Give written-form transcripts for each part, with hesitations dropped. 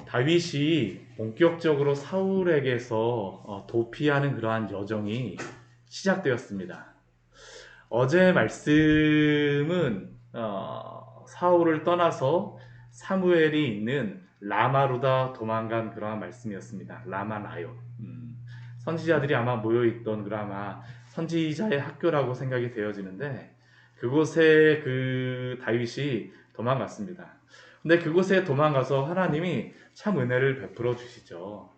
다윗이 본격적으로 사울에게서 도피하는 그러한 여정이 시작되었습니다. 어제 말씀은 사울을 떠나서 사무엘이 있는 라마로다 도망간 그러한 말씀이었습니다. 라마나요. 선지자들이 아마 모여있던 그라마 선지자의 학교라고 생각이 되어지는데 그곳에 그 다윗이 도망갔습니다. 근데 그곳에 도망가서 하나님이 참 은혜를 베풀어 주시죠.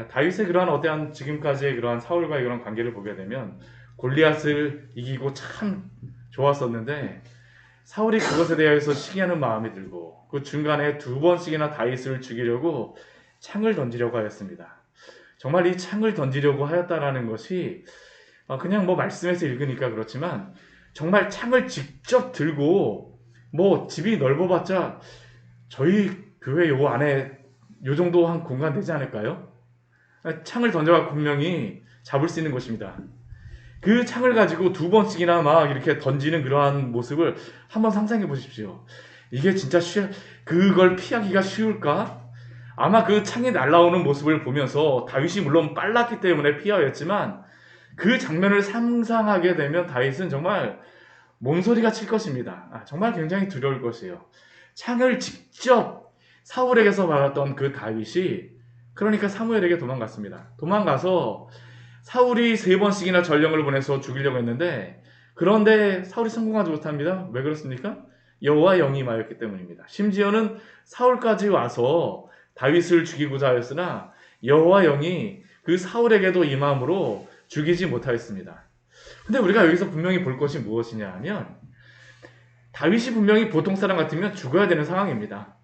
다윗의 그러한 어떠한 지금까지의 그러한 사울과의 그런 관계를 보게 되면 골리앗을 이기고 참 좋았었는데 사울이 그것에 대해서 시기하는 마음이 들고 그 중간에 두 번씩이나 다윗을 죽이려고 창을 던지려고 하였습니다. 정말 이 창을 던지려고 하였다라는 것이 그냥 뭐 말씀에서 읽으니까 그렇지만 정말 창을 직접 들고 뭐 집이 넓어봤자 저희 교회 요 안에 요 정도 한 공간 되지 않을까요? 창을 던져가 분명히 잡을 수 있는 것입니다. 그 창을 가지고 두 번씩이나 막 이렇게 던지는 그러한 모습을 한번 상상해 보십시오. 이게 진짜 그걸 피하기가 쉬울까? 아마 그 창이 날아오는 모습을 보면서 다윗이 물론 빨랐기 때문에 피하였지만 그 장면을 상상하게 되면 다윗은 정말 몸소리가 칠 것입니다. 정말 굉장히 두려울 것이에요. 창을 직접 사울에게서 받았던 그 다윗이 그러니까 사무엘에게 도망갔습니다. 도망가서 사울이 세 번씩이나 전령을 보내서 죽이려고 했는데 그런데 사울이 성공하지 못합니다. 왜 그렇습니까? 여호와 영이 임하였기 때문입니다. 심지어는 사울까지 와서 다윗을 죽이고자 하였으나 여호와 영이 그 사울에게도 임함으로 죽이지 못하였습니다. 근데 우리가 여기서 분명히 볼 것이 무엇이냐 하면 다윗이 분명히 보통 사람 같으면 죽어야 되는 상황입니다.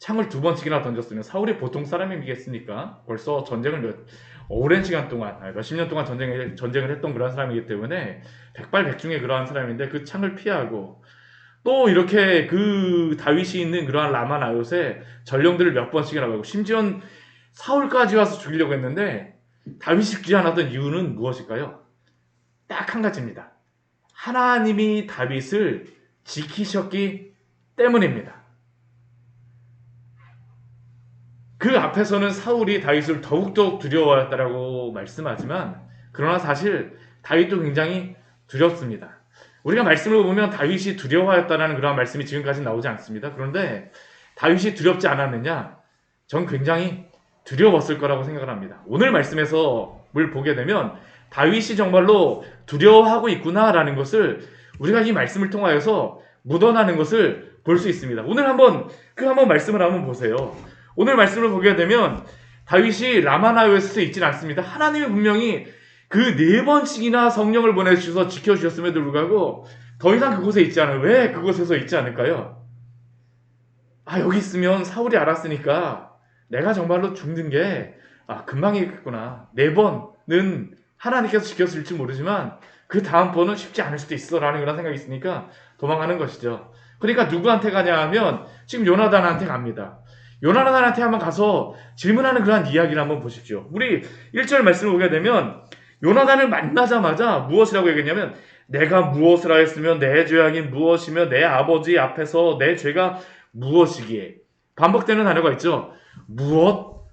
창을 두 번씩이나 던졌으면 사울이 보통 사람이겠습니까? 벌써 전쟁을 오랜 시간 동안 몇십 년 동안 전쟁을 했던 그런 사람이기 때문에 백발백중의 그러한 사람인데 그 창을 피하고 또 이렇게 그 다윗이 있는 그러한 라마나요새 전령들을 몇 번씩이나 가고 심지어 사울까지 와서 죽이려고 했는데 다윗이 죽지 않았던 이유는 무엇일까요? 딱 한 가지입니다. 하나님이 다윗을 지키셨기 때문입니다. 그 앞에서는 사울이 다윗을 더욱더 두려워했다라고 말씀하지만 그러나 사실 다윗도 굉장히 두렵습니다. 우리가 말씀을 보면 다윗이 두려워했다는 그런 말씀이 지금까지 나오지 않습니다. 그런데 다윗이 두렵지 않았느냐? 전 굉장히 두려웠을 거라고 생각을 합니다. 오늘 말씀에서 뭘 보게 되면 다윗이 정말로 두려워하고 있구나라는 것을 우리가 이 말씀을 통하여서 묻어나는 것을 볼 수 있습니다. 오늘 한번 말씀을 한번 보세요. 오늘 말씀을 보게 되면 다윗이 라마나요에서 있지는 않습니다. 하나님이 분명히 그 네 번씩이나 성령을 보내주셔서 지켜주셨음에도 불구하고 더 이상 그곳에 있지 않아요. 왜 그곳에서 있지 않을까요? 여기 있으면 사울이 알았으니까 내가 정말로 죽는 게 금방이겠구나. 네 번은 하나님께서 지켰을지 모르지만 그 다음 번은 쉽지 않을 수도 있어 라는 그런 생각이 있으니까 도망가는 것이죠. 그러니까 누구한테 가냐 하면 지금 요나단한테 갑니다. 요나단한테 한번 가서 질문하는 그런 이야기를 한번 보십시오. 우리 1절 말씀을 보게 되면 요나단을 만나자마자 무엇이라고 얘기했냐면 내가 무엇을 하였으며 내 죄악이 무엇이며 내 아버지 앞에서 내 죄가 무엇이기에 반복되는 단어가 있죠. 무엇.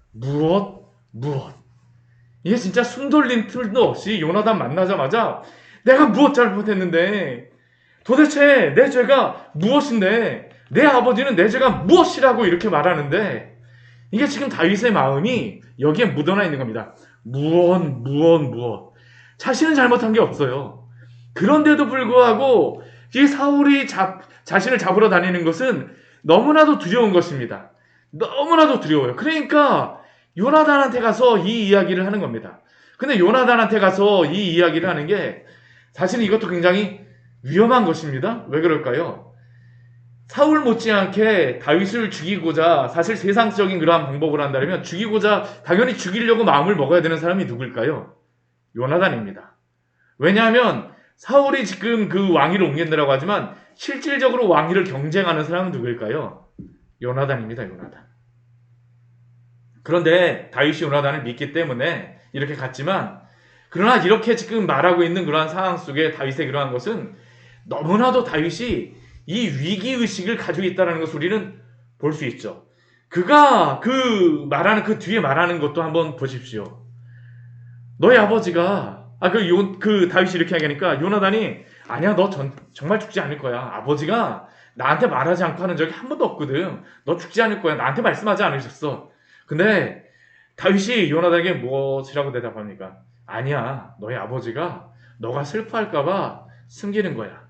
이게 진짜 숨 돌림 틈도 없이 요나단 만나자마자 내가 무엇 잘못했는데 도대체 내 죄가 무엇인데 내 아버지는 내 죄가 무엇이라고 이렇게 말하는데 이게 지금 다윗의 마음이 여기에 묻어나 있는 겁니다. 무엇. 자신은 잘못한 게 없어요. 그런데도 불구하고 이 사울이 자신을 잡으러 다니는 것은 너무나도 두려운 것입니다. 너무나도 두려워요. 그러니까 요나단한테 가서 이 이야기를 하는 겁니다. 근데 요나단한테 가서 이 이야기를 하는 게 사실은 이것도 굉장히 위험한 것입니다. 왜 그럴까요? 사울 못지않게 다윗을 죽이고자 사실 세상적인 그러한 방법을 한다면 죽이고자 당연히 죽이려고 마음을 먹어야 되는 사람이 누굴까요? 요나단입니다. 왜냐하면 사울이 지금 그 왕위를 옮긴다라고 하지만 실질적으로 왕위를 경쟁하는 사람은 누구일까요? 요나단입니다. 요나단. 그런데 다윗이 요나단을 믿기 때문에 이렇게 갔지만 그러나 이렇게 지금 말하고 있는 그러한 상황 속에 다윗의 그러한 것은 너무나도 다윗이 이 위기의식을 가지고 있다는 것을 우리는 볼 수 있죠. 그가 그 말하는 그 뒤에 말하는 것도 한번 보십시오. 너희 아버지가 그 다윗이 이렇게 얘기하니까 요나단이 아니야 너 정말 죽지 않을 거야. 아버지가 나한테 말하지 않고 하는 적이 한 번도 없거든. 너 죽지 않을 거야. 나한테 말씀하지 않으셨어. 근데 다윗이 요나단에게 무엇이라고 대답합니까? 아니야 너희 아버지가 너가 슬퍼할까봐 숨기는 거야.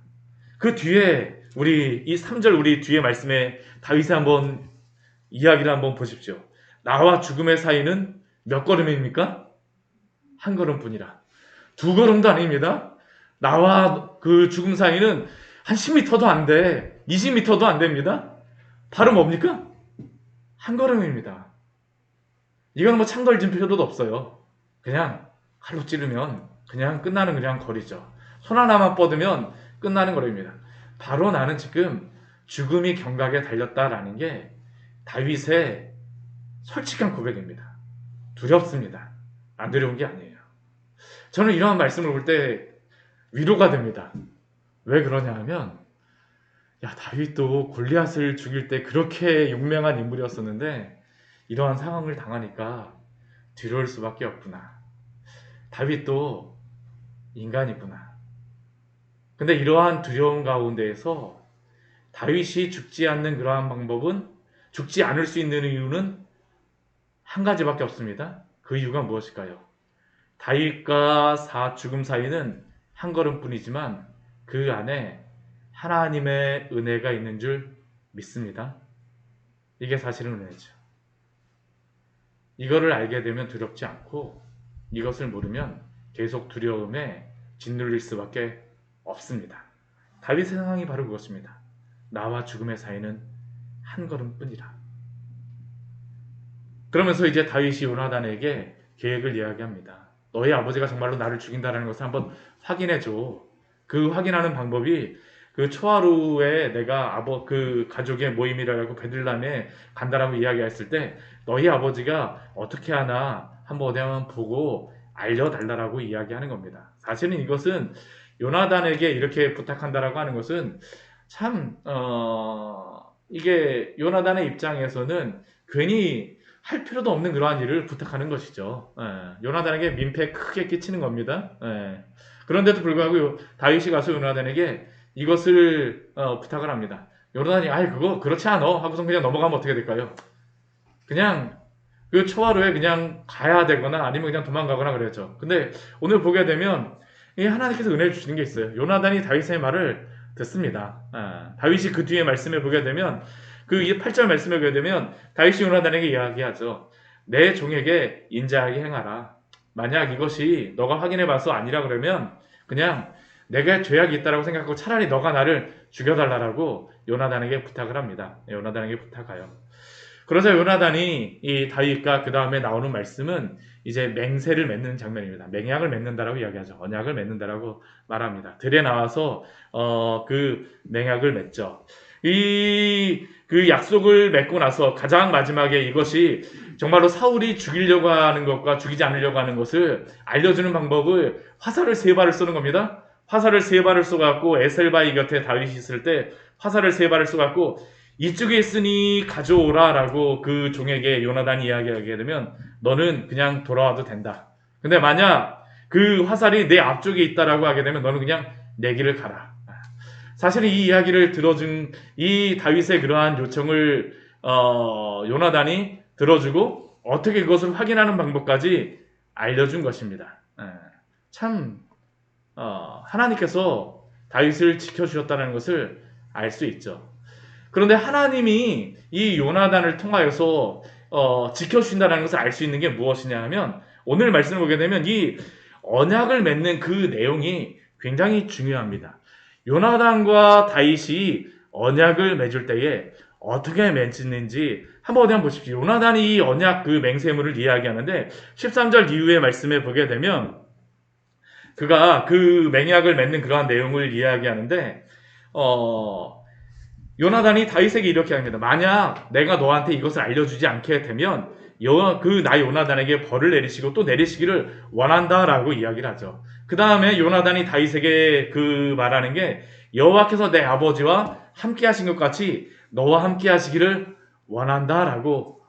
그 뒤에 우리 이 3절 우리 뒤에 말씀에 다윗이 한번 이야기를 한번 보십시오. 나와 죽음의 사이는 몇 걸음입니까? 한 걸음뿐이라. 두 걸음도 아닙니다. 나와 그 죽음 사이는 한 10m도 안 돼. 20m도 안 됩니다. 바로 뭡니까? 한 걸음입니다. 이건 뭐 창걸질 필요도 없어요. 그냥 칼로 찌르면 그냥 끝나는 그냥 거리죠. 손 하나만 뻗으면 끝나는 거리입니다. 바로 나는 지금 죽음이 경각에 달렸다라는 게 다윗의 솔직한 고백입니다. 두렵습니다. 안 두려운 게 아니에요. 저는 이러한 말씀을 볼 때 위로가 됩니다. 왜 그러냐 하면 야 다윗도 골리앗을 죽일 때 그렇게 용맹한 인물이었었는데 이러한 상황을 당하니까 두려울 수밖에 없구나. 다윗도 인간이구나. 근데 이러한 두려움 가운데에서 다윗이 죽지 않는 그러한 방법은 죽지 않을 수 있는 이유는 한 가지밖에 없습니다. 그 이유가 무엇일까요? 다윗과 죽음 사이는 한 걸음뿐이지만 그 안에 하나님의 은혜가 있는 줄 믿습니다. 이게 사실은 은혜죠. 이거를 알게 되면 두렵지 않고 이것을 모르면 계속 두려움에 짓눌릴 수밖에 없습니다. 다윗의 상황이 바로 그것입니다. 나와 죽음의 사이는 한 걸음뿐이라. 그러면서 이제 다윗이 요나단에게 계획을 이야기합니다. 너희 아버지가 정말로 나를 죽인다는 것을 한번 확인해줘. 그 확인하는 방법이 그 초하루에 내가 그 가족의 모임이라고 베들람에 간다라고 이야기했을 때 너희 아버지가 어떻게 하나 한번 어디 한번 보고 알려달라고 이야기하는 겁니다. 사실은 이것은 요나단에게 이렇게 부탁한다라고 하는 것은 참 이게 요나단의 입장에서는 괜히 할 필요도 없는 그러한 일을 부탁하는 것이죠. 요나단에게 민폐 크게 끼치는 겁니다. 그런데도 불구하고 다윗이 가서 요나단에게 이것을 부탁을 합니다. 요나단이 그거 그렇지 않아 하고서 그냥 넘어가면 어떻게 될까요? 그냥 그 초하루에 그냥 가야 되거나 아니면 그냥 도망가거나 그랬죠. 근데 오늘 보게 되면 이 하나님께서 은혜를 주시는 게 있어요. 요나단이 다윗의 말을 듣습니다. 다윗이 그 뒤에 말씀을 보게 되면 그 8절 말씀을 보게 되면 다윗이 요나단에게 이야기하죠. 내 종에게 인자하게 행하라. 만약 이것이 너가 확인해봐서 아니라 그러면 그냥 내가 죄악이 있다라고 생각하고 차라리 너가 나를 죽여달라고 요나단에게 부탁을 합니다. 요나단에게 부탁해요. 그러자 요나단이 이 다윗과 그 다음에 나오는 말씀은 이제 맹세를 맺는 장면입니다. 맹약을 맺는다라고 이야기하죠. 언약을 맺는다라고 말합니다. 들에 나와서 그 맹약을 맺죠. 그 약속을 맺고 나서 가장 마지막에 이것이 정말로 사울이 죽이려고 하는 것과 죽이지 않으려고 하는 것을 알려주는 방법을 화살을 3발을 쏘는 겁니다. 화살을 3발을 쏘갖고 에셀바이 곁에 다윗이 있을 때 화살을 3발을 쏘갖고 이쪽에 있으니 가져오라 라고 그 종에게 요나단이 이야기하게 되면 너는 그냥 돌아와도 된다. 근데 만약 그 화살이 내 앞쪽에 있다라고 하게 되면 너는 그냥 내 길을 가라. 사실은 이 이야기를 들어준 이 다윗의 그러한 요청을 요나단이 들어주고 어떻게 그것을 확인하는 방법까지 알려준 것입니다. 참 하나님께서 다윗을 지켜주셨다는 것을 알 수 있죠. 그런데 하나님이 이 요나단을 통하여서 지켜주신다는 것을 알 수 있는 게 무엇이냐 하면 오늘 말씀을 보게 되면 이 언약을 맺는 그 내용이 굉장히 중요합니다. 요나단과 다윗이 언약을 맺을 때에 어떻게 맺는지 한번 어디 한번 보십시오. 요나단이 이 언약 그 맹세물을 이야기하는데 13절 이후의 말씀에 보게 되면 그가 그 맹약을 맺는 그러한 내용을 이야기하는데 요나단이 다윗에게 이렇게 합니다. 만약 내가 너한테 이것을 알려주지 않게 되면 나 요나단에게 벌을 내리시고 또 내리시기를 원한다라고 이야기를 하죠. 그 다음에 요나단이 다윗에게 그 말하는 게 여호와께서 내 아버지와 함께 하신 것 같이 너와 함께 하시기를 원한다라고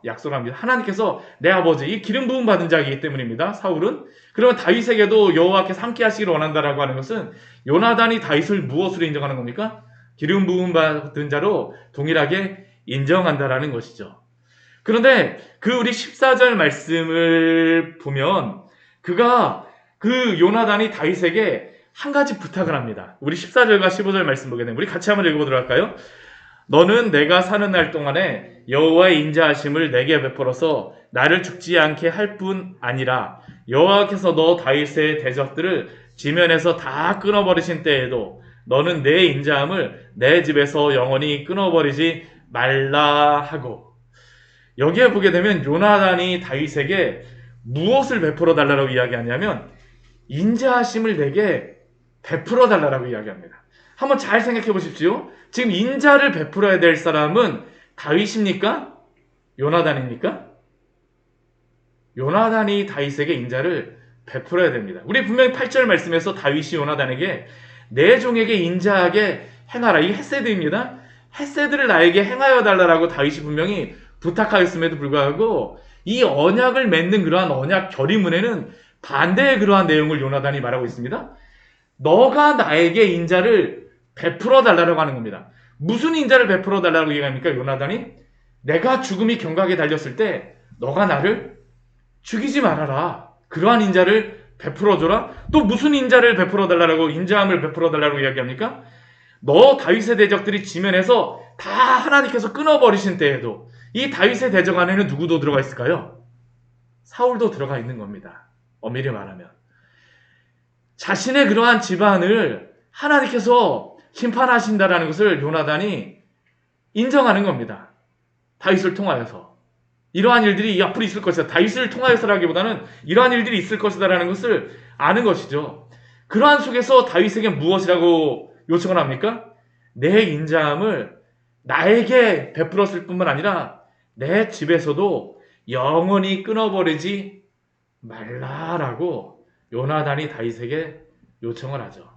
약속합니다. 하나님께서 내 아버지, 이 기름 부음 받은 자이기 때문입니다. 사울은. 그러면 다윗에게도 여호와께서 함께 하시기를 원한다라고 하는 것은 요나단이 다윗을 무엇으로 인정하는 겁니까? 기름 부음 받은 자로 동일하게 인정한다라는 것이죠. 그런데 그 우리 14절 말씀을 보면 그가 그 요나단이 다윗에게 한 가지 부탁을 합니다. 우리 14절과 15절 말씀 보게 되면 우리 같이 한번 읽어보도록 할까요? 너는 내가 사는 날 동안에 여호와의 인자하심을 내게 베풀어서 나를 죽지 않게 할 뿐 아니라 여호와께서 너 다윗의 대적들을 지면에서 다 끊어버리신 때에도 너는 내 인자함을 내 집에서 영원히 끊어버리지 말라 하고, 여기에 보게 되면 요나단이 다윗에게 무엇을 베풀어 달라고 이야기하냐면 인자하심을 내게 베풀어 달라고 이야기합니다. 한번 잘 생각해 보십시오. 지금 인자를 베풀어야 될 사람은 다윗입니까? 요나단입니까? 요나단이 다윗에게 인자를 베풀어야 됩니다. 우리 분명히 8절 말씀에서 다윗이 요나단에게 내 종에게 인자하게 행하라, 이 헤세드입니다. 헤세드를 나에게 행하여 달라고 다윗이 분명히 부탁하였음에도 불구하고 이 언약을 맺는 그러한 언약 결의문에는 반대의 그러한 내용을 요나단이 말하고 있습니다. 너가 나에게 인자를 베풀어 달라고 하는 겁니다. 무슨 인자를 베풀어 달라고 얘기합니까? 요나단이 내가 죽음이 경각에 달렸을 때 너가 나를 죽이지 말아라, 그러한 인자를 베풀어 줘라. 또 무슨 인자를 베풀어 달라고, 인자함을 베풀어 달라고 이야기합니까? 너 다윗의 대적들이 지면에서 다 하나님께서 끊어버리신 때에도 이 다윗의 대적 안에는 누구도 들어가 있을까요? 사울도 들어가 있는 겁니다. 엄밀히 말하면 자신의 그러한 집안을 하나님께서 심판하신다라는 것을 요나단이 인정하는 겁니다. 다윗을 통하여서 이러한 일들이 앞으로 있을 것이다. 다윗을 통하여서라기보다는 이러한 일들이 있을 것이다라는 것을 아는 것이죠. 그러한 속에서 다윗에게 무엇이라고 요청을 합니까? 내 인자함을 나에게 베풀었을 뿐만 아니라 내 집에서도 영원히 끊어버리지 말라라고 요나단이 다윗에게 요청을 하죠.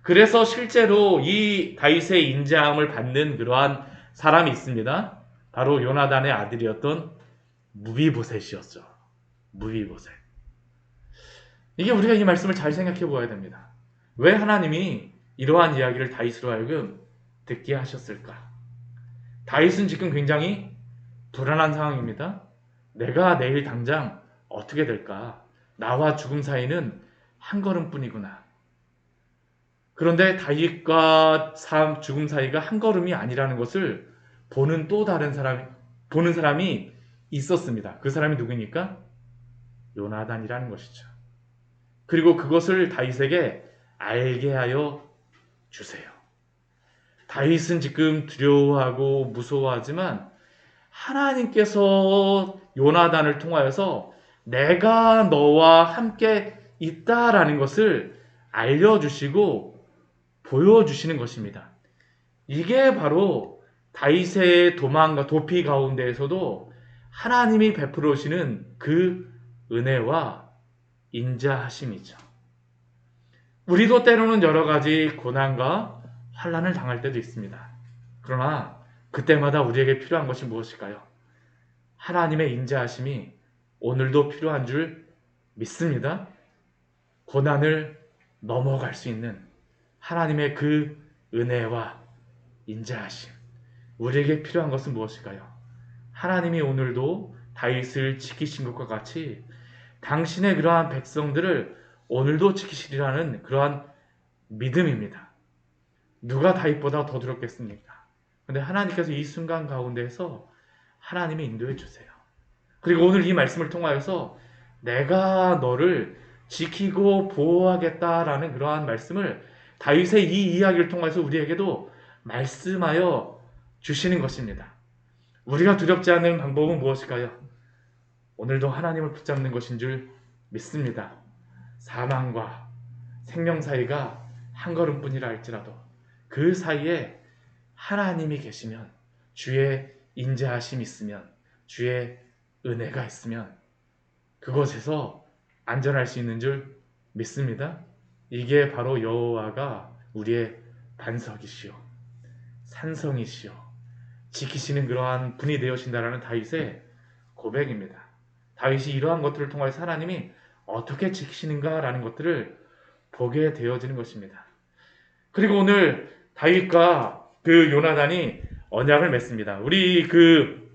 그래서 실제로 이 다윗의 인자함을 받는 그러한 사람이 있습니다. 바로 요나단의 아들이었던 무비보셋이었죠. 무비보셋. 이게 우리가 이 말씀을 잘 생각해 보아야 됩니다. 왜 하나님이 이러한 이야기를 다윗으로 하여금 듣게 하셨을까? 다윗은 지금 굉장히 불안한 상황입니다. 내가 내일 당장 어떻게 될까? 나와 죽음 사이는 한 걸음뿐이구나. 그런데 다윗과 죽음 사이가 한 걸음이 아니라는 것을 보는 또 다른 사람이 있었습니다. 그 사람이 누구입니까? 요나단이라는 것이죠. 그리고 그것을 다윗에게 알게 하여 주세요. 다윗은 지금 두려워하고 무서워하지만 하나님께서 요나단을 통하여서 내가 너와 함께 있다라는 것을 알려주시고 보여주시는 것입니다. 이게 바로 다윗의 도망과 도피 가운데에서도 하나님이 베풀어 오시는 그 은혜와 인자하심이죠. 우리도 때로는 여러 가지 고난과 환난을 당할 때도 있습니다. 그러나 그때마다 우리에게 필요한 것이 무엇일까요? 하나님의 인자하심이 오늘도 필요한 줄 믿습니다. 고난을 넘어갈 수 있는 하나님의 그 은혜와 인자하심, 우리에게 필요한 것은 무엇일까요? 하나님이 오늘도 다윗을 지키신 것과 같이 당신의 그러한 백성들을 오늘도 지키시리라는 그러한 믿음입니다. 누가 다윗보다 더 두렵겠습니까? 그런데 하나님께서 이 순간 가운데에서 하나님이 인도해 주세요. 그리고 오늘 이 말씀을 통하여서 내가 너를 지키고 보호하겠다라는 그러한 말씀을 다윗의 이 이야기를 통해서 우리에게도 말씀하여 주시는 것입니다. 우리가 두렵지 않는 방법은 무엇일까요? 오늘도 하나님을 붙잡는 것인 줄 믿습니다. 사망과 생명 사이가 한 걸음뿐이라 할지라도 그 사이에 하나님이 계시면, 주의 인자하심이 있으면, 주의 은혜가 있으면 그곳에서 안전할 수 있는 줄 믿습니다. 이게 바로 여호와가 우리의 반석이시오, 산성이시오, 지키시는 그러한 분이 되어신다라는 다윗의 고백입니다. 다윗이 이러한 것들을 통해서 하나님이 어떻게 지키시는가라는 것들을 보게 되어지는 것입니다. 그리고 오늘 다윗과 그 요나단이 언약을 맺습니다. 우리 그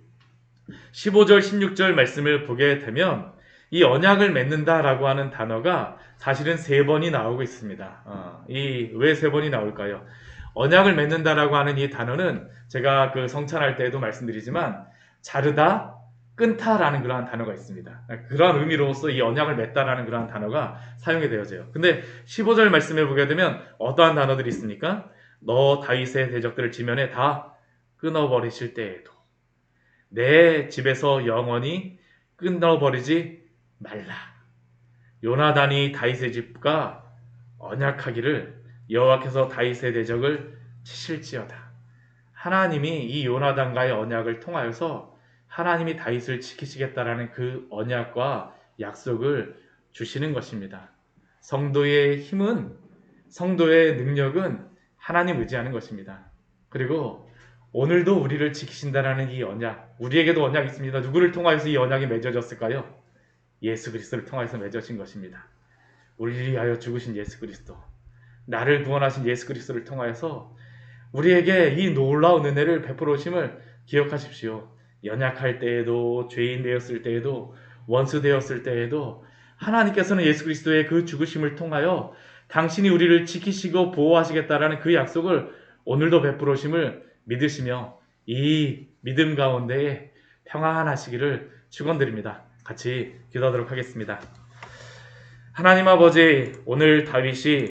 15절, 16절 말씀을 보게 되면 이 언약을 맺는다라고 하는 단어가 사실은 세 번이 나오고 있습니다. 이 왜 세 번이 나올까요? 언약을 맺는다라고 하는 이 단어는 제가 그 성찬할 때에도 말씀드리지만 자르다, 끊다라는 그러한 단어가 있습니다. 그러한 의미로서 이 언약을 맺다라는 그러한 단어가 사용이 되어져요. 근데 15절 말씀을 보게 되면 어떠한 단어들이 있습니까? 너 다윗의 대적들을 지면에 다 끊어버리실 때에도 내 집에서 영원히 끊어버리지 말라. 요나단이 다윗의 집과 언약하기를 여호와께서 다윗의 대적을 치실지어다. 하나님이 이 요나단과의 언약을 통하여서 하나님이 다윗을 지키시겠다라는 그 언약과 약속을 주시는 것입니다. 성도의 힘은, 성도의 능력은 하나님 의지하는 것입니다. 그리고 오늘도 우리를 지키신다라는 이 언약, 우리에게도 언약이 있습니다. 누구를 통하여서 이 언약이 맺어졌을까요? 예수 그리스도를 통하여서 맺어진 것입니다. 우리를 위하여 죽으신 예수 그리스도, 나를 구원하신 예수 그리스도를 통하여서 우리에게 이 놀라운 은혜를 베풀어 오심을 기억하십시오. 연약할 때에도, 죄인 되었을 때에도, 원수 되었을 때에도 하나님께서는 예수 그리스도의 그 죽으심을 통하여 당신이 우리를 지키시고 보호하시겠다라는 그 약속을 오늘도 베풀어 오심을 믿으시며 이 믿음 가운데 평안하시기를 축원드립니다. 같이 기도하도록 하겠습니다. 하나님 아버지, 오늘 다윗이